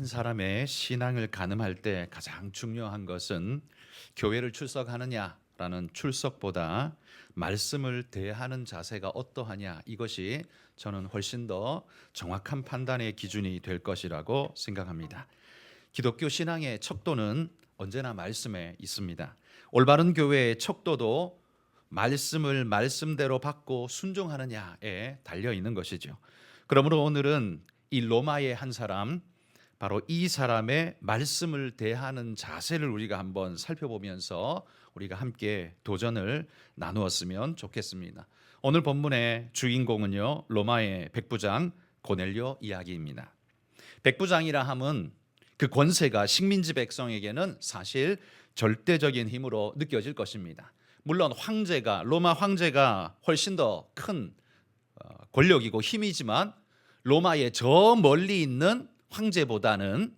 한 사람의 신앙을 가늠할 때 가장 중요한 것은 교회를 출석하느냐라는 출석보다 말씀을 대하는 자세가 어떠하냐, 이것이 저는 훨씬 더 정확한 판단의 기준이 될 것이라고 생각합니다. 기독교 신앙의 척도는 언제나 말씀에 있습니다. 올바른 교회의 척도도 말씀을 말씀대로 받고 순종하느냐에 달려 있는 것이죠. 그러므로 오늘은 이 로마의 한 사람, 바로 이 사람의 말씀을 대하는 자세를 우리가 한번 살펴보면서 우리가 함께 도전을 나누었으면 좋겠습니다. 오늘 본문의 주인공은요, 로마의 백부장 고넬료 이야기입니다. 백부장이라 함은 그 권세가 식민지 백성에게는 사실 절대적인 힘으로 느껴질 것입니다. 물론 로마 황제가 훨씬 더 큰 권력이고 힘이지만 로마의 저 멀리 있는 황제보다는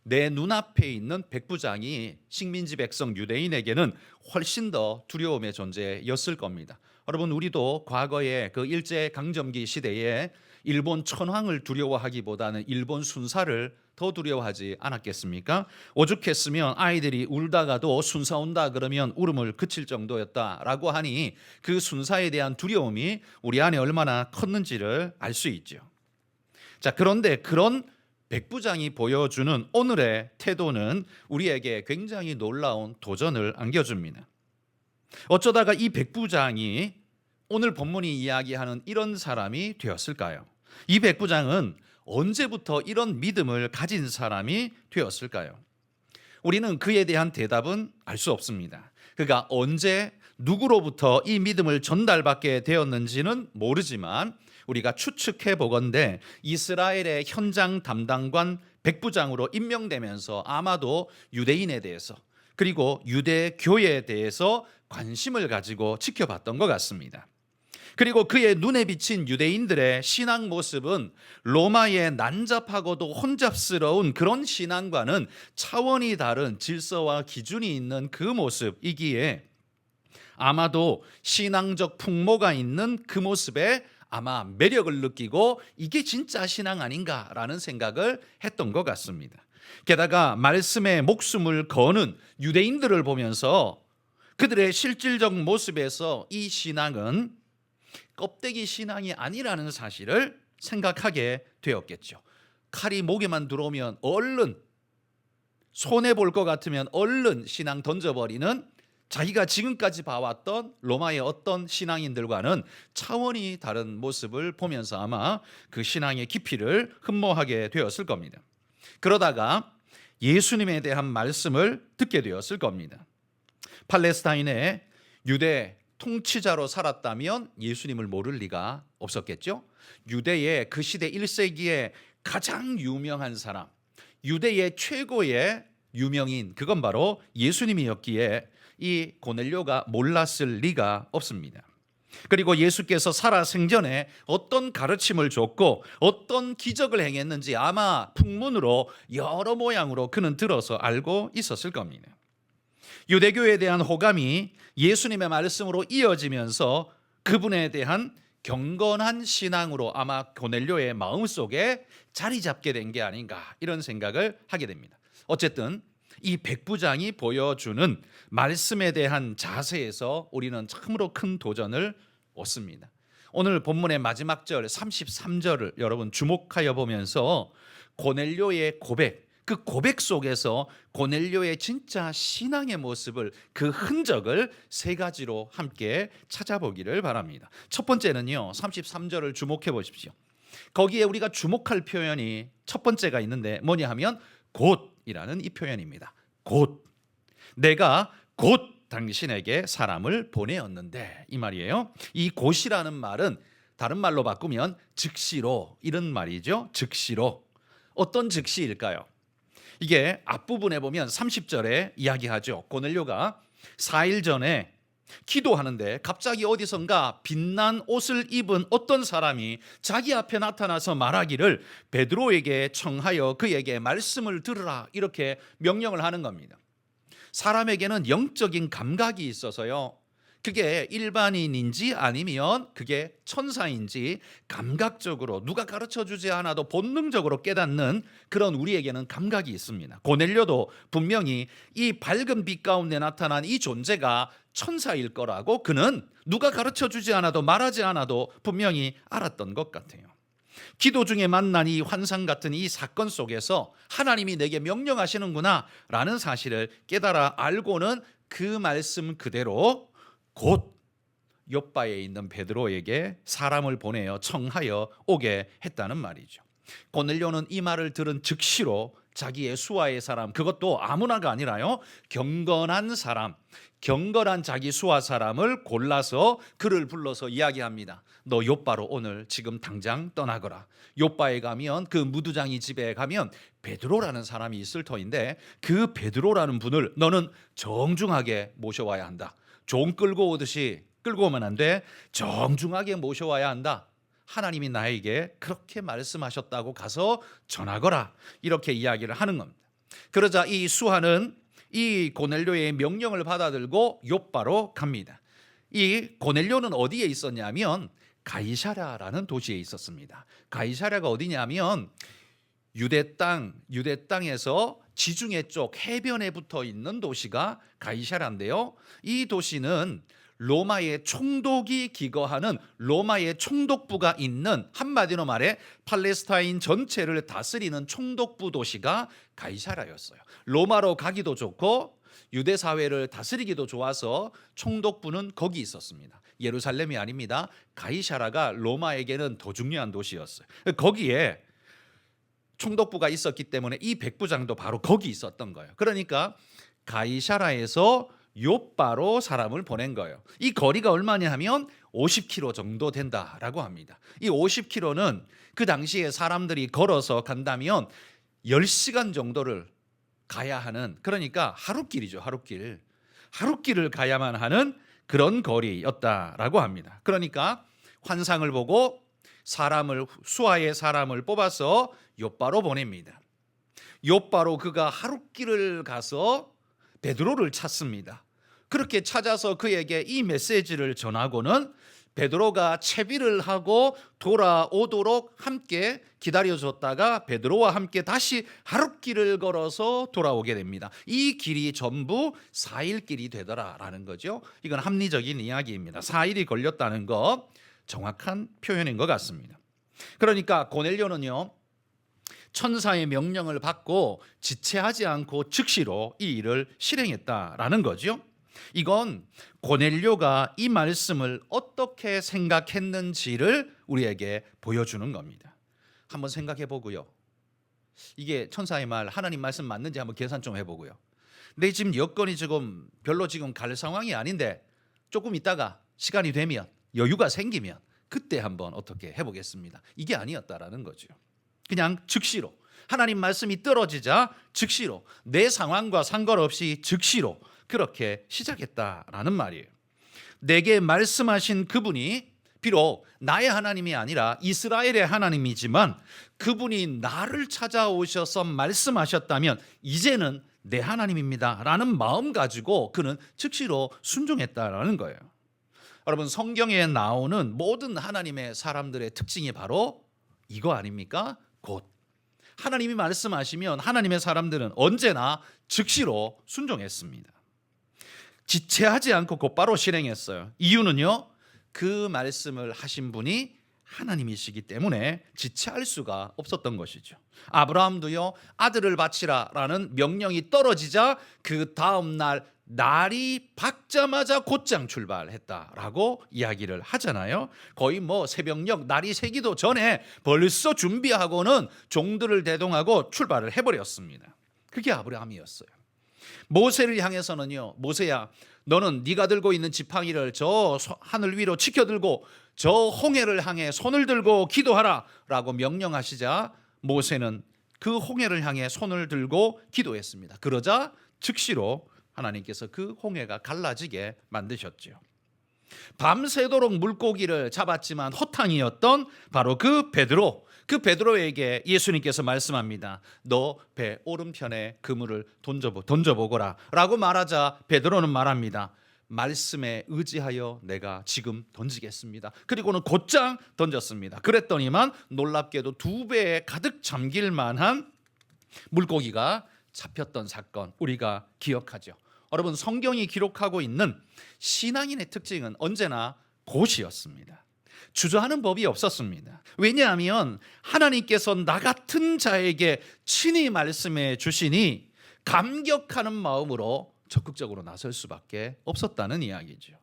내 눈앞에 있는 백부장이 식민지 백성 유대인에게는 훨씬 더 두려움의 존재였을 겁니다. 여러분, 우리도 과거에 그 일제강점기 시대에 일본 천황을 두려워하기보다는 일본 순사를 더 두려워하지 않았겠습니까? 오죽했으면 아이들이 울다가도 순사 온다 그러면 울음을 그칠 정도였다라고 하니 그 순사에 대한 두려움이 우리 안에 얼마나 컸는지를 알 수 있죠. 자, 그런데 그런 백부장이 보여주는 오늘의 태도는 우리에게 굉장히 놀라운 도전을 안겨줍니다. 어쩌다가 이 백부장이 오늘 본문이 이야기하는 이런 사람이 되었을까요? 이 백부장은 언제부터 이런 믿음을 가진 사람이 되었을까요? 우리는 그에 대한 대답은 알 수 없습니다. 그가 언제 누구로부터 이 믿음을 전달받게 되었는지는 모르지만 우리가 추측해 보건대 이스라엘의 현장 담당관 백부장으로 임명되면서 아마도 유대인에 대해서, 그리고 유대교에 대해서 관심을 가지고 지켜봤던 것 같습니다. 그리고 그의 눈에 비친 유대인들의 신앙 모습은 로마의 난잡하고도 혼잡스러운 그런 신앙과는 차원이 다른 질서와 기준이 있는 그 모습이기에 아마도 신앙적 풍모가 있는 그 모습에 아마 매력을 느끼고 이게 진짜 신앙 아닌가라는 생각을 했던 것 같습니다. 게다가 말씀에 목숨을 거는 유대인들을 보면서 그들의 실질적 모습에서 이 신앙은 껍데기 신앙이 아니라는 사실을 생각하게 되었겠죠. 칼이 목에만 들어오면 얼른, 손해 볼 것 같으면 얼른 신앙 던져버리는, 자기가 지금까지 봐왔던 로마의 어떤 신앙인들과는 차원이 다른 모습을 보면서 아마 그 신앙의 깊이를 흠모하게 되었을 겁니다. 그러다가 예수님에 대한 말씀을 듣게 되었을 겁니다. 팔레스타인의 유대 통치자로 살았다면 예수님을 모를 리가 없었겠죠. 유대의 그 시대 1세기에 가장 유명한 사람, 유대의 최고의 유명인, 그건 바로 예수님이었기에 이 고넬료가 몰랐을 리가 없습니다. 그리고 예수께서 살아생전에 어떤 가르침을 줬고 어떤 기적을 행했는지 아마 풍문으로 여러 모양으로 그는 들어서 알고 있었을 겁니다. 유대교에 대한 호감이 예수님의 말씀으로 이어지면서 그분에 대한 경건한 신앙으로 아마 고넬료의 마음속에 자리 잡게 된 게 아닌가, 이런 생각을 하게 됩니다. 어쨌든 이 백부장이 보여주는 말씀에 대한 자세에서 우리는 참으로 큰 도전을 얻습니다. 오늘 본문의 마지막 절 33절을 여러분 주목하여 보면서 고넬료의 고백, 그 고백 속에서 고넬료의 진짜 신앙의 모습을, 그 흔적을 세 가지로 함께 찾아보기를 바랍니다. 첫 번째는요, 33절을 주목해 보십시오. 거기에 우리가 주목할 표현이 첫 번째가 있는데 뭐냐 하면 곧이라는 이 표현입니다. 곧, 내가 곧 당신에게 사람을 보내었는데, 이 말이에요. 이 곧이라는 말은 다른 말로 바꾸면 즉시로, 이런 말이죠. 즉시로. 어떤 즉시일까요? 이게 앞부분에 보면 30절에 이야기하죠. 고넬료가 4일 전에 기도하는데 갑자기 어디선가 빛난 옷을 입은 어떤 사람이 자기 앞에 나타나서 말하기를 베드로에게 청하여 그에게 말씀을 들으라, 이렇게 명령을 하는 겁니다. 사람에게는 영적인 감각이 있어서요, 그게 일반인인지 아니면 그게 천사인지 감각적으로 누가 가르쳐 주지 않아도 본능적으로 깨닫는 그런 우리에게는 감각이 있습니다. 고넬료도 분명히 이 밝은 빛 가운데 나타난 이 존재가 천사일 거라고 그는 누가 가르쳐 주지 않아도 말하지 않아도 분명히 알았던 것 같아요. 기도 중에 만난 이 환상 같은 이 사건 속에서 하나님이 내게 명령하시는구나 라는 사실을 깨달아 알고는 그 말씀 그대로 곧 욥바에 있는 베드로에게 사람을 보내어 청하여 오게 했다는 말이죠. 고넬료는 이 말을 들은 즉시로 자기의 수하의 사람, 그것도 아무나가 아니라요, 경건한 사람, 경건한 자기 수하 사람을 골라서 그를 불러서 이야기합니다. 너 욥바로 오늘 지금 당장 떠나거라. 욥바에 가면 그 무두장이 집에 가면 베드로라는 사람이 있을 터인데 그 베드로라는 분을 너는 정중하게 모셔와야 한다. 종 끌고 오듯이 끌고 오면 안 돼. 정중하게 모셔와야 한다. 하나님이 나에게 그렇게 말씀하셨다고 가서 전하거라. 이렇게 이야기를 하는 겁니다. 그러자 이 수하는 이 고넬료의 명령을 받아들고 욥바로 갑니다. 이 고넬료는 어디에 있었냐면 가이사랴라는 도시에 있었습니다. 가이사랴가 어디냐면 유대 땅에서 지중해 쪽 해변에 붙어 있는 도시가 가이사랴인데요. 이 도시는 로마의 총독이 기거하는 로마의 총독부가 있는, 한마디로 말해 팔레스타인 전체를 다스리는 총독부 도시가 가이사랴였어요. 로마로 가기도 좋고 유대 사회를 다스리기도 좋아서 총독부는 거기 있었습니다. 예루살렘이 아닙니다. 가이사랴가 로마에게는 더 중요한 도시였어요. 거기에 총독부가 있었기 때문에 이 백부장도 바로 거기 있었던 거예요. 그러니까 가이사랴에서 욥바로 사람을 보낸 거예요. 이 거리가 얼마냐 하면 50km 정도 된다라고 합니다. 이 50km는 그 당시에 사람들이 걸어서 간다면 10시간 정도를 가야 하는, 그러니까 하루길이죠. 하루길을 가야만 하는 그런 거리였다라고 합니다. 그러니까 환상을 보고 수하의 사람을 뽑아서 욥바로 보냅니다. 욥바로 그가 하루길을 가서 베드로를 찾습니다. 그렇게 찾아서 그에게 이 메시지를 전하고는 베드로가 채비를 하고 돌아오도록 함께 기다려줬다가 베드로와 함께 다시 하룻길을 걸어서 돌아오게 됩니다. 이 길이 전부 4일 길이 되더라라는 거죠. 이건 합리적인 이야기입니다. 4일이 걸렸다는 거 정확한 표현인 것 같습니다. 그러니까 고넬료는요, 천사의 명령을 받고 지체하지 않고 즉시로 이 일을 실행했다라는 거죠. 이건 고넬료가 이 말씀을 어떻게 생각했는지를 우리에게 보여주는 겁니다. 한번 생각해 보고요. 이게 천사의 말, 하나님 말씀 맞는지 한번 계산 좀 해보고요. 근데 지금 여건이 지금 별로 지금 갈 상황이 아닌데 조금 있다가 시간이 되면 여유가 생기면 그때 한번 어떻게 해보겠습니다. 이게 아니었다라는 거죠. 그냥 즉시로 하나님 말씀이 떨어지자 즉시로 내 상황과 상관없이 즉시로 그렇게 시작했다라는 말이에요. 내게 말씀하신 그분이 비록 나의 하나님이 아니라 이스라엘의 하나님이지만 그분이 나를 찾아오셔서 말씀하셨다면 이제는 내 하나님입니다 라는 마음 가지고 그는 즉시로 순종했다라는 거예요. 여러분, 성경에 나오는 모든 하나님의 사람들의 특징이 바로 이거 아닙니까? 곧 하나님이 말씀하시면 하나님의 사람들은 언제나 즉시로 순종했습니다. 지체하지 않고 곧바로 실행했어요. 이유는요, 그 말씀을 하신 분이 하나님이시기 때문에 지체할 수가 없었던 것이죠. 아브라함도요, 아들을 바치라라는 명령이 떨어지자 그 다음 날이 밝자마자 곧장 출발했다라고 이야기를 하잖아요. 거의 새벽녘 날이 새기도 전에 벌써 준비하고는 종들을 대동하고 출발을 해버렸습니다. 그게 아브라함이었어요. 모세를 향해서는요, 모세야, 너는 네가 들고 있는 지팡이를 저 하늘 위로 치켜들고 저 홍해를 향해 손을 들고 기도하라 라고 명령하시자 모세는 그 홍해를 향해 손을 들고 기도했습니다. 그러자 즉시로 하나님께서 그 홍해가 갈라지게 만드셨죠. 밤새도록 물고기를 잡았지만 허탕이었던 바로 그 베드로에게 예수님께서 말씀합니다. 너 배 오른편에 그물을 던져보거라 라고 말하자 베드로는 말합니다. 말씀에 의지하여 내가 지금 던지겠습니다. 그리고는 곧장 던졌습니다. 그랬더니만 놀랍게도 2배에 가득 잠길 만한 물고기가 잡혔던 사건, 우리가 기억하죠. 여러분, 성경이 기록하고 있는 신앙인의 특징은 언제나 곧이었습니다. 주저하는 법이 없었습니다. 왜냐하면 하나님께서 나 같은 자에게 친히 말씀해 주시니 감격하는 마음으로 적극적으로 나설 수밖에 없었다는 이야기죠.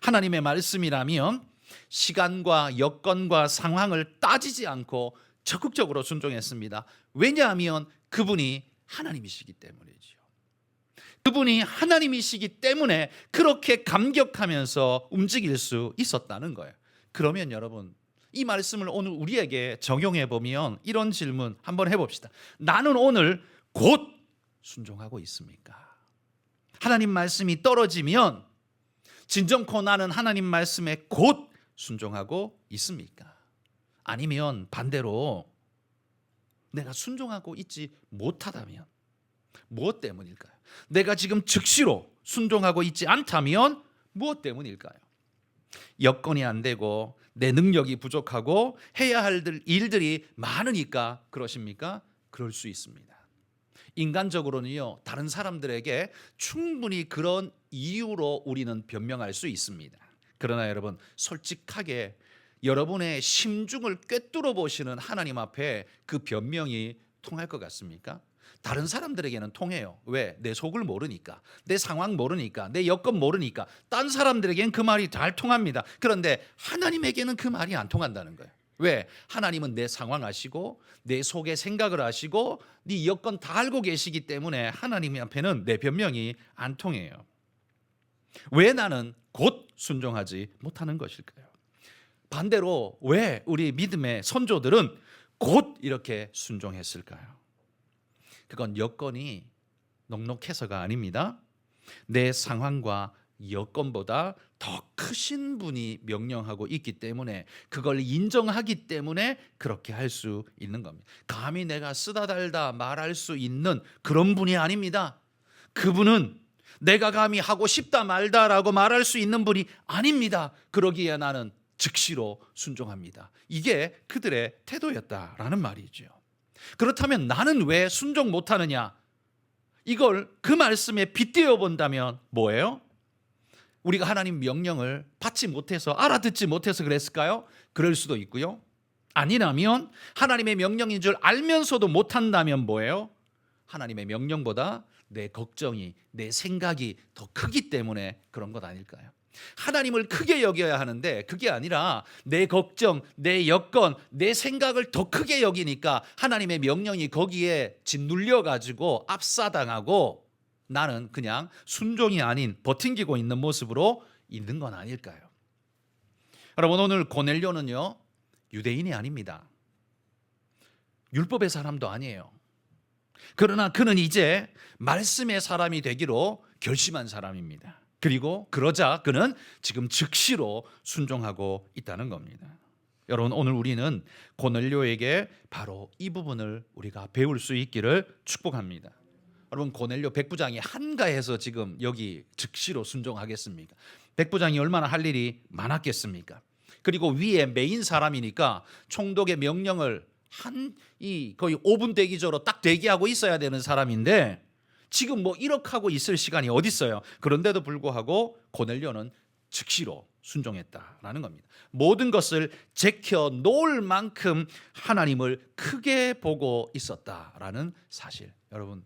하나님의 말씀이라면 시간과 여건과 상황을 따지지 않고 적극적으로 순종했습니다. 왜냐하면 그분이 하나님이시기 때문이죠. 그분이 하나님이시기 때문에 그렇게 감격하면서 움직일 수 있었다는 거예요. 그러면 여러분, 이 말씀을 오늘 우리에게 적용해 보면 이런 질문 한번 해봅시다. 나는 오늘 곧 순종하고 있습니까? 하나님 말씀이 떨어지면 진정코 나는 하나님 말씀에 곧 순종하고 있습니까? 아니면 반대로 내가 순종하고 있지 못하다면 무엇 때문일까요? 내가 지금 즉시로 순종하고 있지 않다면 무엇 때문일까요? 여건이 안 되고 내 능력이 부족하고 해야 할 일들이 많으니까 그러십니까? 그럴 수 있습니다. 인간적으로는요, 다른 사람들에게 충분히 그런 이유로 우리는 변명할 수 있습니다. 그러나 여러분, 솔직하게 여러분의 심중을 꿰뚫어 보시는 하나님 앞에 그 변명이 통할 것 같습니까? 다른 사람들에게는 통해요. 왜? 내 속을 모르니까, 내 상황 모르니까, 내 여건 모르니까. 딴 사람들에게는 그 말이 잘 통합니다. 그런데 하나님에게는 그 말이 안 통한다는 거예요. 왜? 하나님은 내 상황 아시고 내 속의 생각을 아시고 네 여건 다 알고 계시기 때문에 하나님 앞에는 내 변명이 안 통해요. 왜 나는 곧 순종하지 못하는 것일까요? 반대로 왜 우리 믿음의 선조들은 곧 이렇게 순종했을까요? 그건 여건이 넉넉해서가 아닙니다. 내 상황과 여건보다 더 크신 분이 명령하고 있기 때문에, 그걸 인정하기 때문에 그렇게 할 수 있는 겁니다. 감히 내가 쓰다 달다 말할 수 있는 그런 분이 아닙니다. 그분은 내가 감히 하고 싶다 말다라고 말할 수 있는 분이 아닙니다. 그러기에 나는 즉시로 순종합니다. 이게 그들의 태도였다라는 말이죠. 그렇다면 나는 왜 순종 못하느냐? 이걸 그 말씀에 빗대어 본다면 뭐예요? 우리가 하나님 명령을 받지 못해서, 알아듣지 못해서 그랬을까요? 그럴 수도 있고요. 아니라면 하나님의 명령인 줄 알면서도 못한다면 뭐예요? 하나님의 명령보다 내 걱정이, 내 생각이 더 크기 때문에 그런 것 아닐까요? 하나님을 크게 여겨야 하는데 그게 아니라 내 걱정, 내 여건, 내 생각을 더 크게 여기니까 하나님의 명령이 거기에 짓눌려 가지고 압사당하고 나는 그냥 순종이 아닌 버팅기고 있는 모습으로 있는 건 아닐까요? 여러분, 오늘 고넬료는요, 유대인이 아닙니다. 율법의 사람도 아니에요. 그러나 그는 이제 말씀의 사람이 되기로 결심한 사람입니다. 그리고 그러자 그는 지금 즉시로 순종하고 있다는 겁니다. 여러분, 오늘 우리는 고넬료에게 바로 이 부분을 우리가 배울 수 있기를 축복합니다. 여러분, 고넬료 백부장이 한가해서 지금 여기 즉시로 순종하겠습니까? 백부장이 얼마나 할 일이 많았겠습니까? 그리고 위에 메인 사람이니까 총독의 명령을 거의 5분 대기조로 딱 대기하고 있어야 되는 사람인데 지금 뭐 이렇게 하고 있을 시간이 어디 있어요? 그런데도 불구하고 고넬료는 즉시로 순종했다라는 겁니다. 모든 것을 제켜 놓을 만큼 하나님을 크게 보고 있었다라는 사실. 여러분,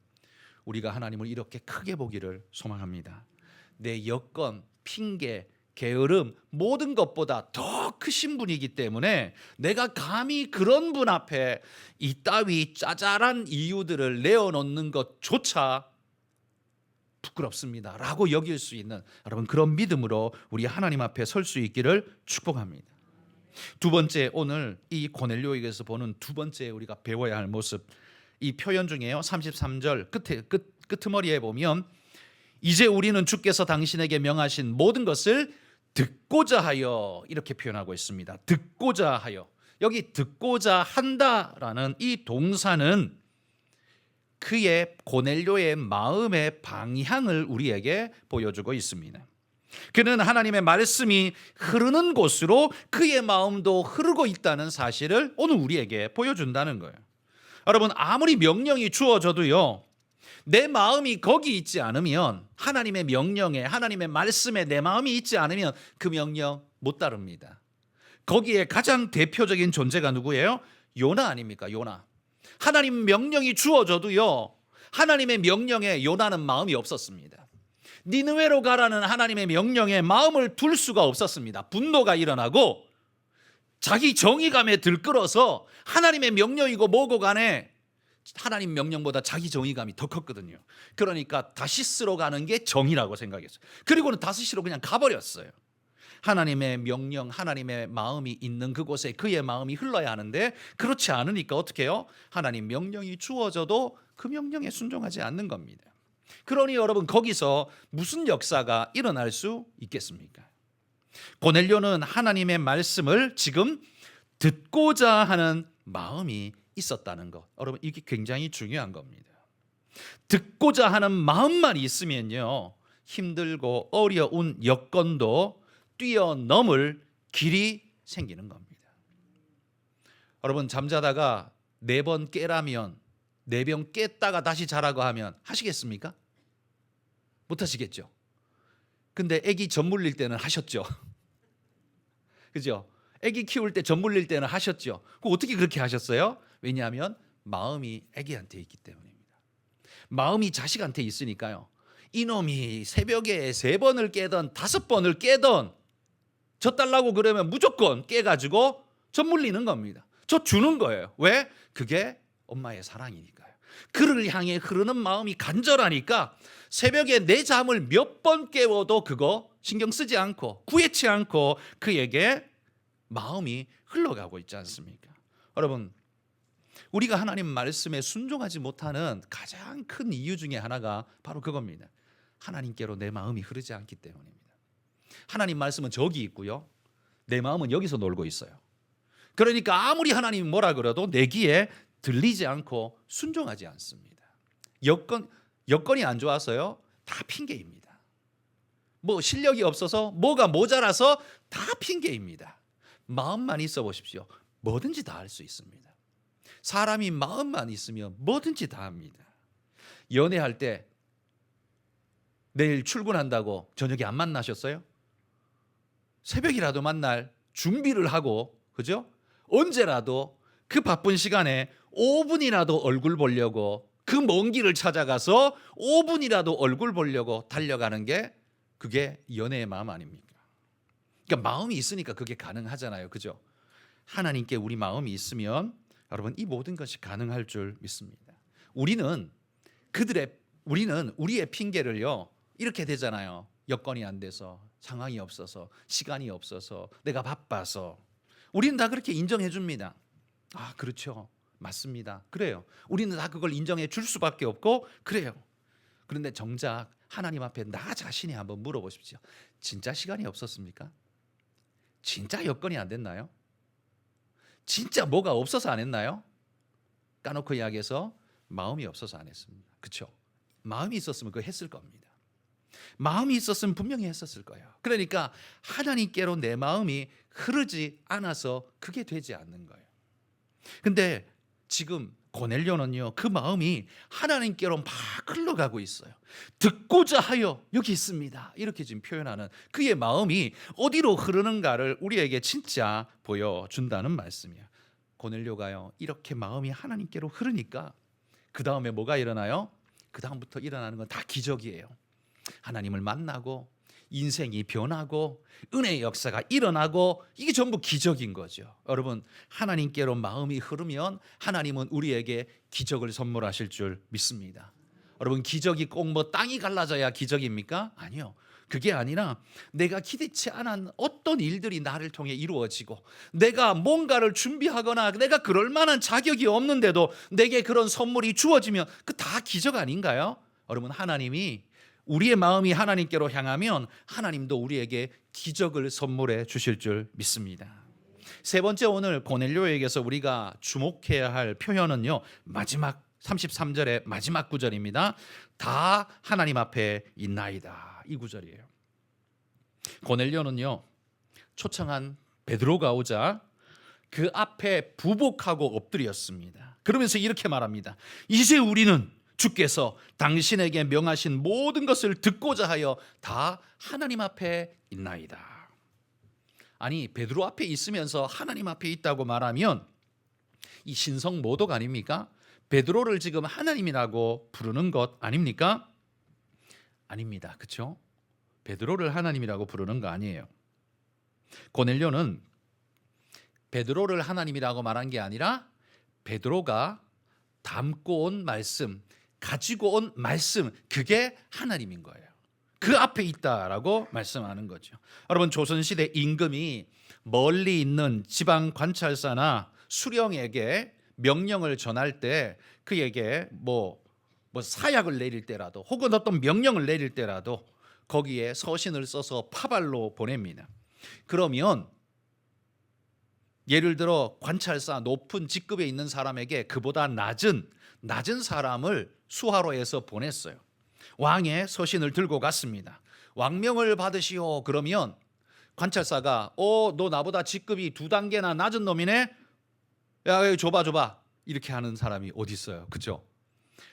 우리가 하나님을 이렇게 크게 보기를 소망합니다. 내 여건, 핑계, 게으름, 모든 것보다 더 크신 분이기 때문에 내가 감히 그런 분 앞에 이따위 짜잘한 이유들을 내어놓는 것조차 부끄럽습니다 라고 여길 수 있는, 여러분, 그런 믿음으로 우리 하나님 앞에 설 수 있기를 축복합니다. 두 번째, 오늘 이 고넬료에게서 보는 두 번째 우리가 배워야 할 모습, 이 표현 중에요, 33절 끄트머리에 보면 이제 우리는 주께서 당신에게 명하신 모든 것을 듣고자 하여, 이렇게 표현하고 있습니다. 듣고자 하여. 여기 듣고자 한다라는 이 동사는 그의 고넬료의 마음의 방향을 우리에게 보여주고 있습니다. 그는 하나님의 말씀이 흐르는 곳으로 그의 마음도 흐르고 있다는 사실을 오늘 우리에게 보여준다는 거예요. 여러분, 아무리 명령이 주어져도요, 내 마음이 거기 있지 않으면, 하나님의 명령에, 하나님의 말씀에 내 마음이 있지 않으면 그 명령 못 따릅니다. 거기에 가장 대표적인 존재가 누구예요? 요나 아닙니까? 요나. 하나님 명령이 주어져도요, 하나님의 명령에 요나는 마음이 없었습니다. 니느웨로 가라는 하나님의 명령에 마음을 둘 수가 없었습니다. 분노가 일어나고 자기 정의감에 들끓어서 하나님의 명령이고 뭐고 간에 하나님 명령보다 자기 정의감이 더 컸거든요. 그러니까 다시스로 가는 게 정의라고 생각했어요. 그리고는 다시스로 그냥 가버렸어요. 하나님의 명령, 하나님의 마음이 있는 그곳에 그의 마음이 흘러야 하는데 그렇지 않으니까 어떻게 해요? 하나님 명령이 주어져도 그 명령에 순종하지 않는 겁니다. 그러니 여러분, 거기서 무슨 역사가 일어날 수 있겠습니까? 고넬료는 하나님의 말씀을 지금 듣고자 하는 마음이 있었다는 것, 여러분, 이게 굉장히 중요한 겁니다. 듣고자 하는 마음만 있으면요, 힘들고 어려운 여건도 뛰어넘을 길이 생기는 겁니다. 여러분, 잠자다가 4번 깨라면 4번 깼다가 다시 자라고 하면 하시겠습니까? 못 하시겠죠. 근데 아기 젖 물릴 때는 하셨죠. 그죠? 아기 키울 때 젖 물릴 때는 하셨죠. 어떻게 그렇게 하셨어요? 왜냐하면 마음이 아기한테 있기 때문입니다. 마음이 자식한테 있으니까요, 이놈이 새벽에 3번을 깨던 5번을 깨던 젖 달라고 그러면 무조건 깨가지고 젖 물리는 겁니다. 젖 주는 거예요. 왜? 그게 엄마의 사랑이니까요. 그를 향해 흐르는 마음이 간절하니까 새벽에 내 잠을 몇 번 깨워도 그거 신경 쓰지 않고 구애치 않고 그에게 마음이 흘러가고 있지 않습니까? 여러분, 우리가 하나님 말씀에 순종하지 못하는 가장 큰 이유 중에 하나가 바로 그겁니다. 하나님께로 내 마음이 흐르지 않기 때문입니다. 하나님 말씀은 저기 있고요, 내 마음은 여기서 놀고 있어요. 그러니까 아무리 하나님이 뭐라 그래도 내 귀에 들리지 않고 순종하지 않습니다. 여건이 안 좋아서요, 다 핑계입니다. 뭐 실력이 없어서, 뭐가 모자라서 다 핑계입니다. 마음만 있어 보십시오. 뭐든지 다 할 수 있습니다. 사람이 마음만 있으면 뭐든지 다 합니다. 연애할 때 내일 출근한다고 저녁에 안 만나셨어요? 새벽이라도 만날 준비를 하고, 그죠? 언제라도 그 바쁜 시간에 5분이라도 얼굴 보려고, 그 먼 길을 찾아가서 5분이라도 얼굴 보려고 달려가는 게 그게 연애의 마음 아닙니까? 그러니까 마음이 있으니까 그게 가능하잖아요. 그죠? 하나님께 우리 마음이 있으면 여러분, 이 모든 것이 가능할 줄 믿습니다. 우리는 우리의 핑계를요, 이렇게 되잖아요. 여건이 안 돼서, 상황이 없어서, 시간이 없어서, 내가 바빠서. 우리는 다 그렇게 인정해 줍니다. 아, 그렇죠. 맞습니다. 그래요. 우리는 다 그걸 인정해 줄 수밖에 없고 그래요. 그런데 정작 하나님 앞에 나 자신이 한번 물어보십시오. 진짜 시간이 없었습니까? 진짜 여건이 안 됐나요? 진짜 뭐가 없어서 안 했나요? 까놓고 이야기해서 마음이 없어서 안 했습니다. 그렇죠? 마음이 있었으면 그거 했을 겁니다. 마음이 있었으면 분명히 했었을 거예요. 그러니까 하나님께로 내 마음이 흐르지 않아서 그게 되지 않는 거예요. 근데 지금 고넬료는요, 그 마음이 하나님께로 막 흘러가고 있어요. 듣고자 하여 여기 있습니다, 이렇게 지금 표현하는 그의 마음이 어디로 흐르는가를 우리에게 진짜 보여준다는 말씀이에요. 고넬료가요, 이렇게 마음이 하나님께로 흐르니까 그 다음에 뭐가 일어나요? 그 다음부터 일어나는 건 다 기적이에요. 하나님을 만나고 인생이 변하고 은혜의 역사가 일어나고, 이게 전부 기적인 거죠. 여러분, 하나님께로 마음이 흐르면 하나님은 우리에게 기적을 선물하실 줄 믿습니다. 여러분, 기적이 꼭 뭐 땅이 갈라져야 기적입니까? 아니요. 그게 아니라 내가 기대치 않은 어떤 일들이 나를 통해 이루어지고, 내가 뭔가를 준비하거나 내가 그럴 만한 자격이 없는데도 내게 그런 선물이 주어지면 그 다 기적 아닌가요? 여러분, 하나님이 우리의 마음이 하나님께로 향하면 하나님도 우리에게 기적을 선물해 주실 줄 믿습니다. 세 번째, 오늘 고넬료에게서 우리가 주목해야 할 표현은요, 마지막 33절의 마지막 구절입니다. 다 하나님 앞에 있나이다, 이 구절이에요. 고넬료는요, 초청한 베드로가 오자 그 앞에 부복하고 엎드렸습니다. 그러면서 이렇게 말합니다. 이제 우리는 주께서 당신에게 명하신 모든 것을 듣고자 하여 다 하나님 앞에 있나이다. 아니, 베드로 앞에 있으면서 하나님 앞에 있다고 말하면 이 신성 모독 아닙니까? 베드로를 지금 하나님이라고 부르는 것 아닙니까? 아닙니다. 그렇죠? 베드로를 하나님이라고 부르는 거 아니에요. 고넬료는 베드로를 하나님이라고 말한 게 아니라 베드로가 담고 온 말씀, 가지고 온 말씀, 그게 하나님인 거예요. 그 앞에 있다라고 말씀하는 거죠. 여러분, 조선시대 임금이 멀리 있는 지방 관찰사나 수령에게 명령을 전할 때 그에게 뭐 사약을 내릴 때라도 혹은 어떤 명령을 내릴 때라도 거기에 서신을 써서 파발로 보냅니다. 그러면 예를 들어 관찰사 높은 직급에 있는 사람에게 그보다 낮은 사람을 수하로해서 보냈어요. 왕의 서신을 들고 갔습니다. 왕명을 받으시오. 그러면 관찰사가 너 나보다 직급이 2단계나 낮은 놈이네. 야, 줘봐. 이렇게 하는 사람이 어디 있어요? 그렇죠?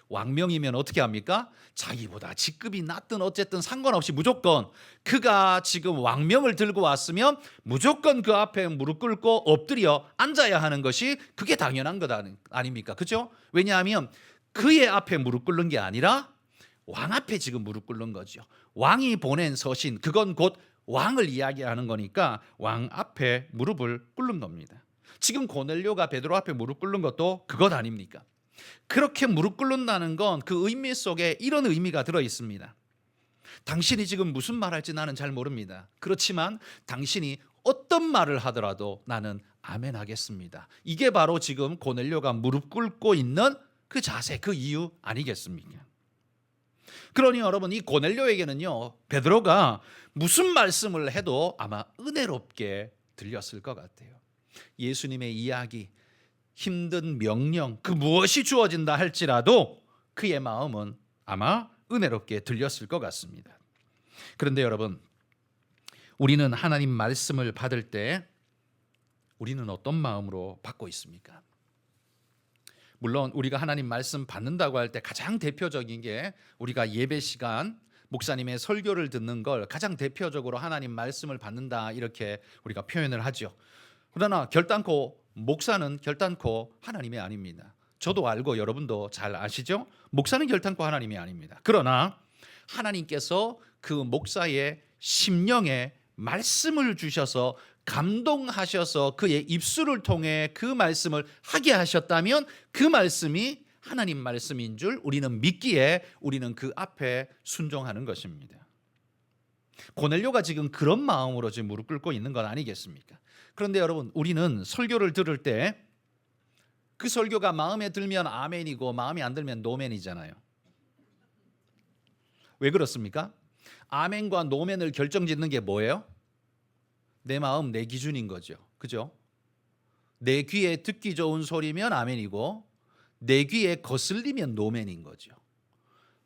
왕명이면 어떻게 합니까? 자기보다 직급이 낮든 어쨌든 상관없이 무조건 그가 지금 왕명을 들고 왔으면 무조건 그 앞에 무릎 꿇고 엎드려 앉아야 하는 것이 그게 당연한 것 아닙니까? 그렇죠? 왜냐하면 그의 앞에 무릎 꿇는 게 아니라 왕 앞에 지금 무릎 꿇는 거죠. 왕이 보낸 서신, 그건 곧 왕을 이야기하는 거니까 왕 앞에 무릎을 꿇는 겁니다. 지금 고넬료가 베드로 앞에 무릎 꿇는 것도 그것 아닙니까? 그렇게 무릎 꿇는다는 건 그 의미 속에 이런 의미가 들어 있습니다. 당신이 지금 무슨 말할지 나는 잘 모릅니다. 그렇지만 당신이 어떤 말을 하더라도 나는 아멘 하겠습니다. 이게 바로 지금 고넬료가 무릎 꿇고 있는 그 자세, 그 이유 아니겠습니까? 그러니 여러분, 이 고넬료에게는요, 베드로가 무슨 말씀을 해도 아마 은혜롭게 들렸을 것 같아요. 예수님의 이야기, 힘든 명령, 그 무엇이 주어진다 할지라도 그의 마음은 아마 은혜롭게 들렸을 것 같습니다. 그런데 여러분, 우리는 하나님 말씀을 받을 때 우리는 어떤 마음으로 받고 있습니까? 물론 우리가 하나님 말씀 받는다고 할 때 가장 대표적인 게 우리가 예배 시간 목사님의 설교를 듣는 걸 가장 대표적으로 하나님 말씀을 받는다 이렇게 우리가 표현을 하죠. 그러나 목사는 결단코 하나님이 아닙니다. 저도 알고 여러분도 잘 아시죠? 목사는 결단코 하나님이 아닙니다. 그러나 하나님께서 그 목사의 심령에 말씀을 주셔서 감동하셔서 그의 입술을 통해 그 말씀을 하게 하셨다면 그 말씀이 하나님 말씀인 줄 우리는 믿기에 우리는 그 앞에 순종하는 것입니다. 고넬료가 지금 그런 마음으로 지금 무릎 꿇고 있는 건 아니겠습니까? 그런데 여러분, 우리는 설교를 들을 때 그 설교가 마음에 들면 아멘이고 마음에 안 들면 노멘이잖아요. 왜 그렇습니까? 아멘과 노멘을 결정짓는 게 뭐예요? 내 마음, 내 기준인 거죠. 그죠? 내 귀에 듣기 좋은 소리면 아멘이고 내 귀에 거슬리면 노멘인 거죠.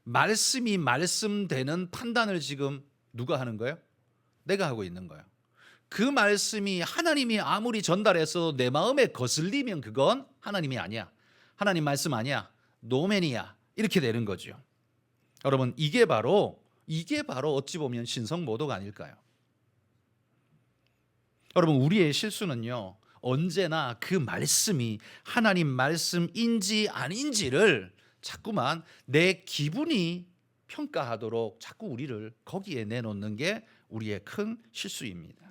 말씀이 말씀되는 판단을 지금 누가 하는 거예요? 내가 하고 있는 거예요. 그 말씀이 하나님이 아무리 전달해서 내 마음에 거슬리면 그건 하나님이 아니야. 하나님 말씀 아니야. 노맨이야. 이렇게 되는 거죠. 여러분, 이게 바로 어찌 보면 신성모독 아닐까요? 여러분, 우리의 실수는요, 언제나 그 말씀이 하나님 말씀인지 아닌지를 자꾸만 내 기분이 평가하도록 자꾸 우리를 거기에 내놓는 게 우리의 큰 실수입니다.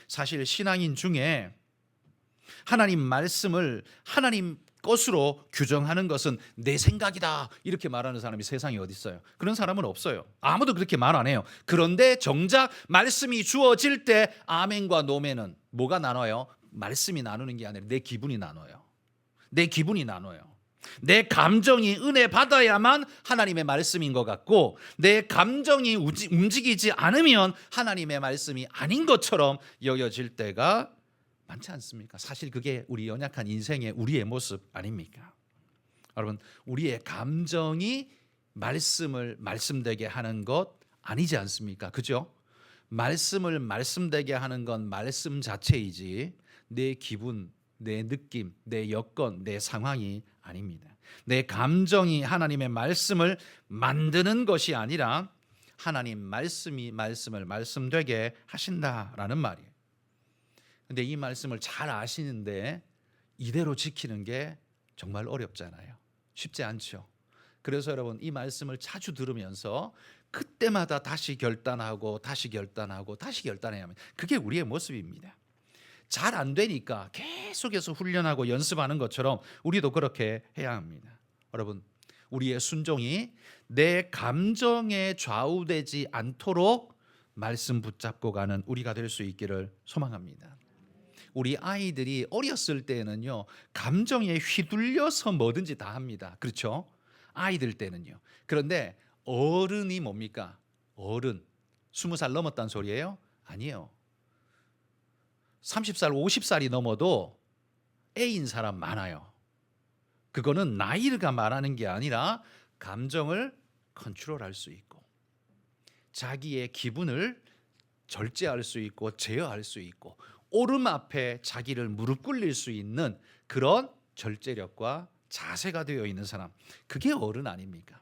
사실 신앙인 중에 하나님 말씀을 하나님 것으로 규정하는 것은 내 생각이다 이렇게 말하는 사람이 세상에 어디 있어요? 그런 사람은 없어요. 아무도 그렇게 말 안 해요. 그런데 정작 말씀이 주어질 때 아멘과 노멘은 뭐가 나눠요? 말씀이 나누는 게 아니라 내 기분이 나눠요. 내 기분이 나눠요. 내 감정이 은혜 받아야만 하나님의 말씀인 것 같고 내 감정이 움직이지 않으면 하나님의 말씀이 아닌 것처럼 여겨질 때가 많지 않습니까? 사실 그게 우리 연약한 인생의 우리의 모습 아닙니까? 여러분, 우리의 감정이 말씀을 말씀되게 하는 것 아니지 않습니까? 그죠? 말씀을 말씀되게 하는 건 말씀 자체이지 내 기분, 내 느낌, 내 여건, 내 상황이 아닙니다. 내 감정이 하나님의 말씀을 만드는 것이 아니라 하나님 말씀이 말씀을 말씀되게 하신다라는 말이에요. 근데 이 말씀을 잘 아시는데 이대로 지키는 게 정말 어렵잖아요. 쉽지 않죠. 그래서 여러분 이 말씀을 자주 들으면서 그때마다 다시 결단하고 다시 결단하고 다시 결단해야 합니다. 그게 우리의 모습입니다. 잘 안 되니까 계속해서 훈련하고 연습하는 것처럼 우리도 그렇게 해야 합니다. 여러분, 우리의 순종이 내 감정에 좌우되지 않도록 말씀 붙잡고 가는 우리가 될 수 있기를 소망합니다. 우리 아이들이 어렸을 때는요, 감정에 휘둘려서 뭐든지 다 합니다. 그렇죠? 아이들 때는요. 그런데 어른이 뭡니까? 어른. 20살 넘었다는 소리예요? 아니에요. 30살, 50살이 넘어도 A인 사람 많아요. 그거는 나이가 말하는 게 아니라 감정을 컨트롤할 수 있고 자기의 기분을 절제할 수 있고 제어할 수 있고 오름 앞에 자기를 무릎 꿇릴 수 있는 그런 절제력과 자세가 되어 있는 사람, 그게 어른 아닙니까?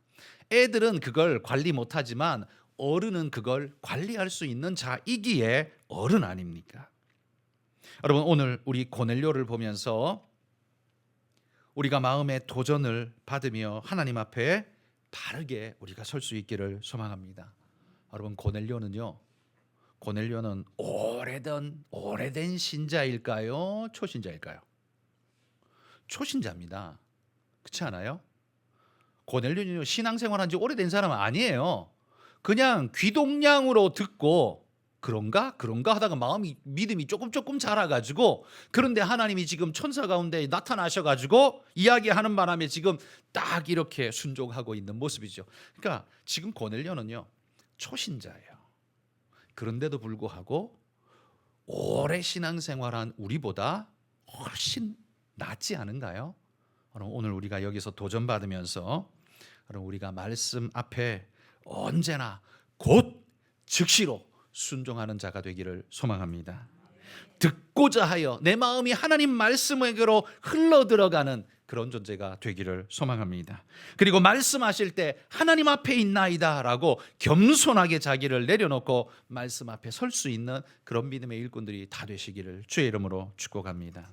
애들은 그걸 관리 못하지만 어른은 그걸 관리할 수 있는 자이기에 어른 아닙니까? 여러분, 오늘 우리 고넬료를 보면서 우리가 마음의 도전을 받으며 하나님 앞에 바르게 우리가 설 수 있기를 소망합니다. 여러분, 고넬료는 오래된 신자일까요? 초신자일까요? 초신자입니다. 그렇지 않아요? 고넬료는요, 신앙생활한 지 오래된 사람은 아니에요. 그냥 귀동냥으로 듣고 그런가 하다가 믿음이 조금 자라가지고, 그런데 하나님이 지금 천사 가운데 나타나셔가지고 이야기하는 바람에 지금 딱 이렇게 순종하고 있는 모습이죠. 그러니까 지금 고넬료는요, 초신자예요. 그런데도 불구하고 오래 신앙생활한 우리보다 훨씬 낫지 않은가요? 오늘 우리가 여기서 도전받으면서 우리가 말씀 앞에 언제나 곧 즉시로 순종하는 자가 되기를 소망합니다. 듣고자 하여 내 마음이 하나님 말씀에게로 흘러들어가는 그런 존재가 되기를 소망합니다. 그리고 말씀하실 때 하나님 앞에 있나이다 라고 겸손하게 자기를 내려놓고 말씀 앞에 설 수 있는 그런 믿음의 일꾼들이 다 되시기를 주의 이름으로 축복합니다.